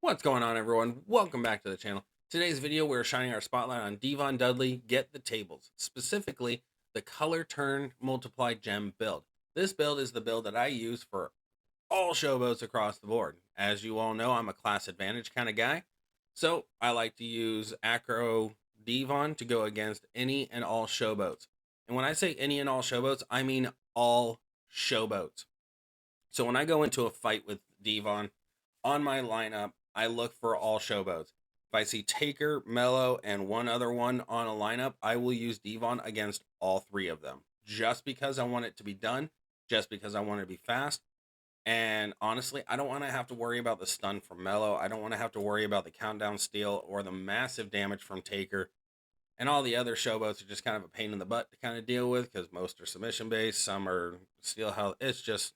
What's going on, everyone? Welcome back to the channel. Today's video, we're shining our spotlight on Dudley Get the Tables, specifically the Color Turn Multiply Gem build. This build is the build that I use for all showboats across the board. As you all know, I'm a class advantage kind of guy, so I like to use Acro Devon to go against any and all showboats. And when I say any and all showboats, I mean all showboats. So when I go into a fight with Devon on my lineup, I look for all showboats. If I see Taker, Mello, and one other one on a lineup, I will use Devon against all three of them. Just because I want it to be done, just because I want it to be fast. And honestly, I don't want to have to worry about the stun from Mello. I don't want to have to worry about the countdown steal or the massive damage from Taker. And all the other showboats are just kind of a pain in the butt to kind of deal with because most are submission based, some are steal health. It's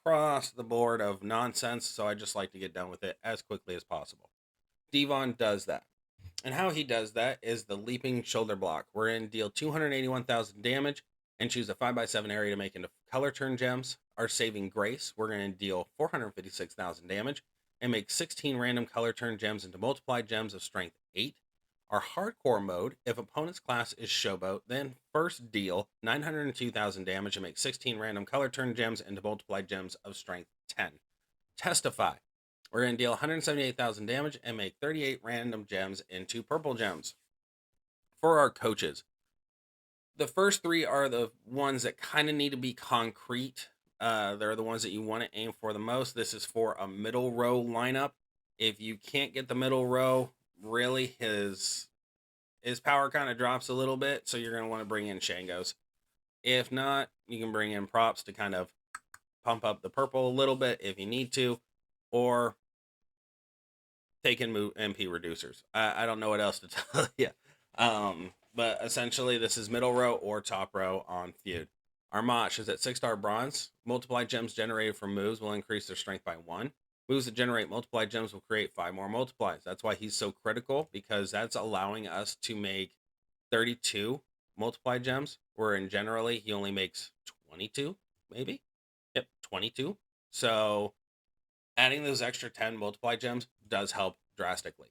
across the board of nonsense, so I just like to get done with it as quickly as possible. Devon does that. And how he does that is the leaping shoulder block, wherein deal 281,000 damage and choose a 5x7 area to make into color turn gems. Our saving grace, we're going to deal 456,000 damage and make 16 random color turn gems into multiplied gems of strength 8. Our hardcore mode, if opponent's class is showboat, then first deal 902,000 damage and make 16 random color turn gems into multiplied gems of strength 10. Testify, we're going to deal 178,000 damage and make 38 random gems into purple gems. For our coaches, the first three are the ones that kind of need to be concrete. They're the ones that you want to aim for the most. This is for a middle row lineup. If you can't get the middle row, really his power kind of drops a little bit, so you're going to want to bring in Shangos. If not, you can bring in props to kind of pump up the purple a little bit if you need to, or take in MP reducers. I don't know what else to tell you. But essentially, this is middle row or top row on feud. Our Mosh is at 6-star bronze. Multiplied gems generated from moves will increase their strength by 1. Moves that generate multiplied gems will create 5 more multiplies. That's why he's so critical, because that's allowing us to make 32 multiplied gems, where generally he only makes 22, maybe? Yep, 22. So adding those extra 10 multiplied gems does help drastically.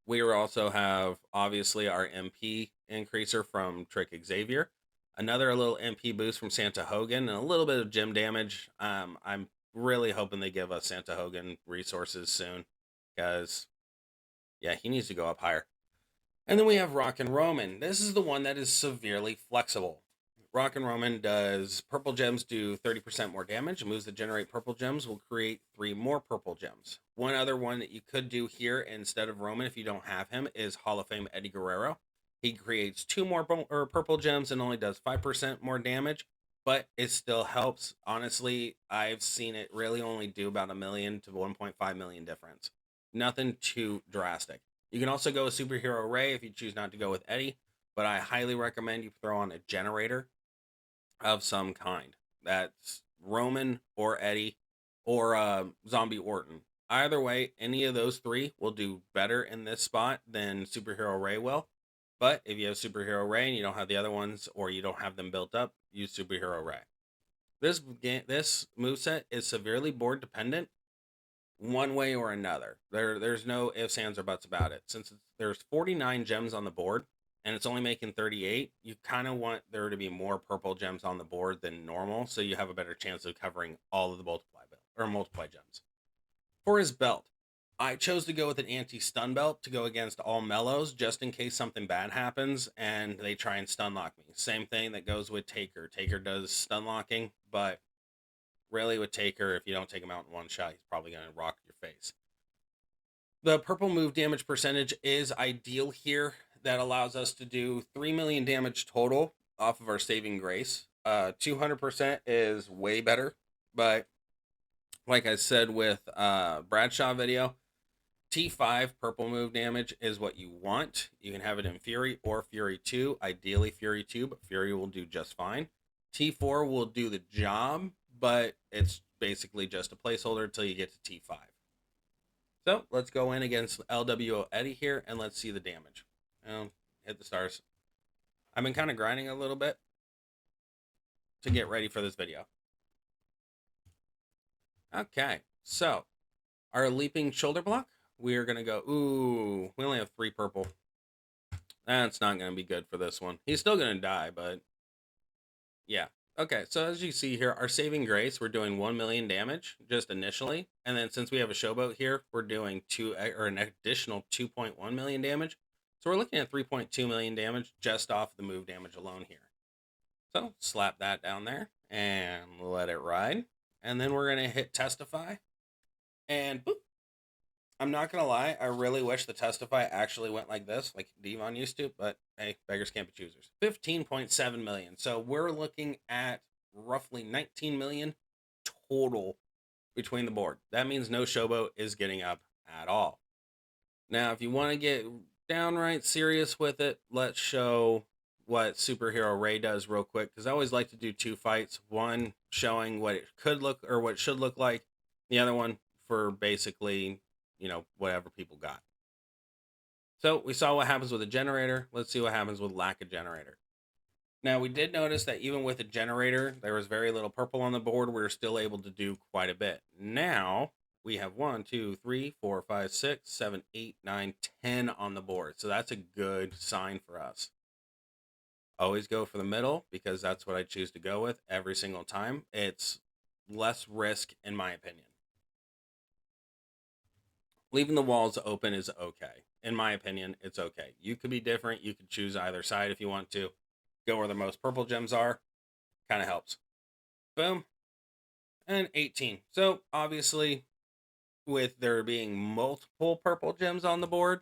We also have, obviously, our MP increaser from Trick Xavier. Another little MP boost from Santa Hogan, and a little bit of gem damage. I'm really hoping they give us Santa Hogan resources soon, because, yeah, he needs to go up higher. And then we have Rock and Roman. This is the one that is severely flexible. Rock and Roman does purple gems do 30% more damage. Moves that generate purple gems will create 3 more purple gems. One other one that you could do here instead of Roman, if you don't have him, is Hall of Fame Eddie Guerrero. He creates 2 more purple gems and only does 5% more damage, but it still helps. Honestly, I've seen it really only do about $1 million to 1.5 million difference. Nothing too drastic. You can also go with Superhero Ray if you choose not to go with Eddie, but I highly recommend you throw on a generator of some kind. That's Roman or Eddie or Zombie Orton. Either way, any of those 3 will do better in this spot than Superhero Ray will. But if you have Superhero Ray and you don't have the other ones, or you don't have them built up, use Superhero Ray. This moveset is severely board dependent, one way or another. There's no ifs, ands, or buts about it. Since there's 49 gems on the board, and it's only making 38, you kind of want there to be more purple gems on the board than normal, so you have a better chance of covering all of the multiply gems. For his belt, I chose to go with an anti-stun belt to go against all Mellows, just in case something bad happens and they try and stun lock me. Same thing that goes with Taker. Taker does stun locking, but really with Taker, if you don't take him out in one shot, he's probably going to rock your face. The purple move damage percentage is ideal here. That allows us to do 3 million damage total off of our saving grace. 200% is way better, but like I said with Bradshaw video, T5 purple move damage is what you want. You can have it in Fury or Fury 2, ideally Fury 2, but Fury will do just fine. T4 will do the job, but it's basically just a placeholder until you get to T5. So let's go in against LWO Eddie here, and let's see the damage. Hit the stars. I've been kind of grinding a little bit to get ready for this video. Okay, so Our leaping shoulder block, we're going to go, ooh, we only have 3 purple. That's not going to be good for this one. He's still going to die, but yeah. Okay, so as you see here, our saving grace, we're doing 1 million damage just initially. And then since we have a showboat here, we're doing an additional 2.1 million damage. So we're looking at 3.2 million damage just off the move damage alone here. So slap that down there and let it ride. And then we're going to hit testify. And boop. I'm not going to lie, I really wish the testify actually went like this, like Devon used to, but hey, beggars can't be choosers. 15.7 million. So we're looking at roughly 19 million total between the board. That means no showboat is getting up at all. Now, if you want to get downright serious with it, let's show what Superhero Ray does real quick, because I always like to do 2 fights. One showing what it could look or what it should look like. The other one for basically, you know, whatever people got. So we saw what happens with a generator. Let's see what happens with lack of generator. Now, we did notice that even with a generator, there was very little purple on the board. We were still able to do quite a bit. Now, we have 1, 2, 3, 4, 5, 6, 7, 8, 9, 10 on the board. So that's a good sign for us. Always go for the middle because that's what I choose to go with every single time. It's less risk, in my opinion. Leaving the walls open is okay. In my opinion, it's okay. You could be different. You could choose either side if you want to. Go where the most purple gems are. Kind of helps. Boom. And 18. So, obviously, with there being multiple purple gems on the board,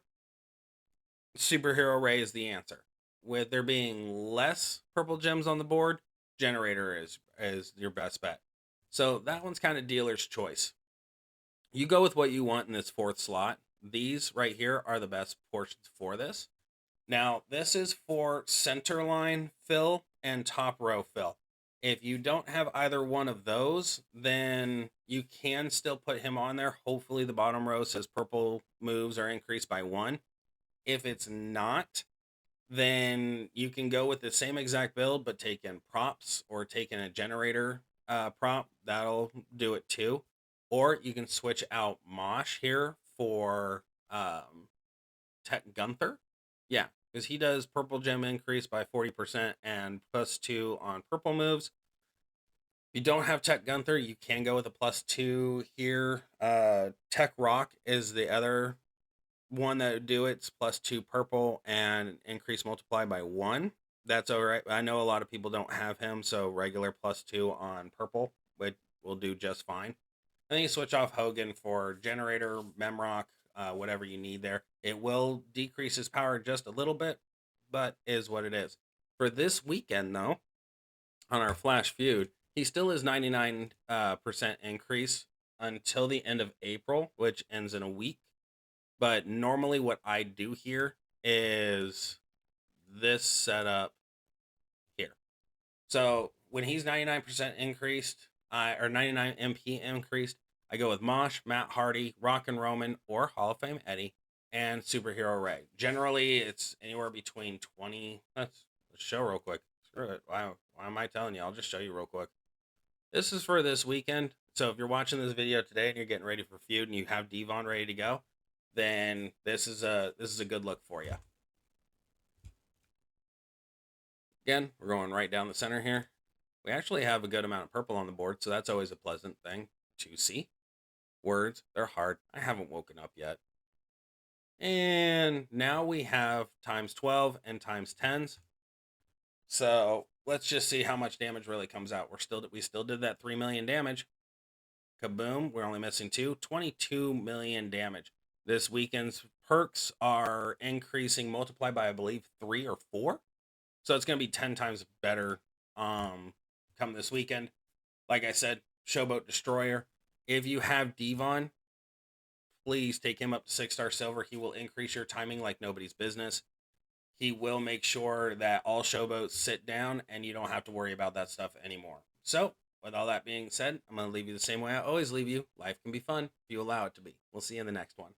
Superhero Ray is the answer. With there being less purple gems on the board, Generator is your best bet. So, that one's kind of dealer's choice. You go with what you want in this 4th slot. These right here are the best portions for this. Now, this is for center line fill and top row fill. If you don't have either one of those, then you can still put him on there. Hopefully the bottom row says purple moves are increased by 1. If it's not, then you can go with the same exact build, but take in props or take in a generator prop. That'll do it too. Or you can switch out Mosh here for Tech Gunther. Yeah, because he does purple gem increase by 40% and +2 on purple moves. If you don't have Tech Gunther, you can go with a +2 here. Tech Rock is the other one that would do it. It's +2 purple and increase multiply by 1. That's all right. I know a lot of people don't have him, so regular +2 on purple will do just fine. And then you switch off Hogan for generator, Memrock, whatever you need there. It will decrease his power just a little bit, but is what it is. For this weekend, though, on our Flash feud, he still is 99% increase until the end of April, which ends in a week. But normally what I do here is this setup here. So when he's 99% increased, or 99 MP increased, I go with Mosh, Matt Hardy, Rock and Roman, or Hall of Fame Eddie, and Superhero Ray. Generally, it's anywhere between 20. Let's show real quick. Screw it. Why am I telling you? I'll just show you real quick. This is for this weekend. So if you're watching this video today and you're getting ready for feud and you have Devon ready to go, then this is a good look for you. Again, we're going right down the center here. We actually have a good amount of purple on the board, so that's always a pleasant thing to see. Words, they're hard. I haven't woken up yet. And now we have times 12 and times 10s. So let's just see how much damage really comes out. We still did that 3 million damage. Kaboom, we're only missing 2. 22 million damage. This weekend's perks are increasing multiply by, I believe, 3 or 4. So it's going to be 10 times better come this weekend. Like I said, Showboat Destroyer. If you have Devon, please take him up to 6-star silver. He will increase your timing like nobody's business. He will make sure that all showboats sit down and you don't have to worry about that stuff anymore. So, with all that being said, I'm going to leave you the same way I always leave you. Life can be fun if you allow it to be. We'll see you in the next one.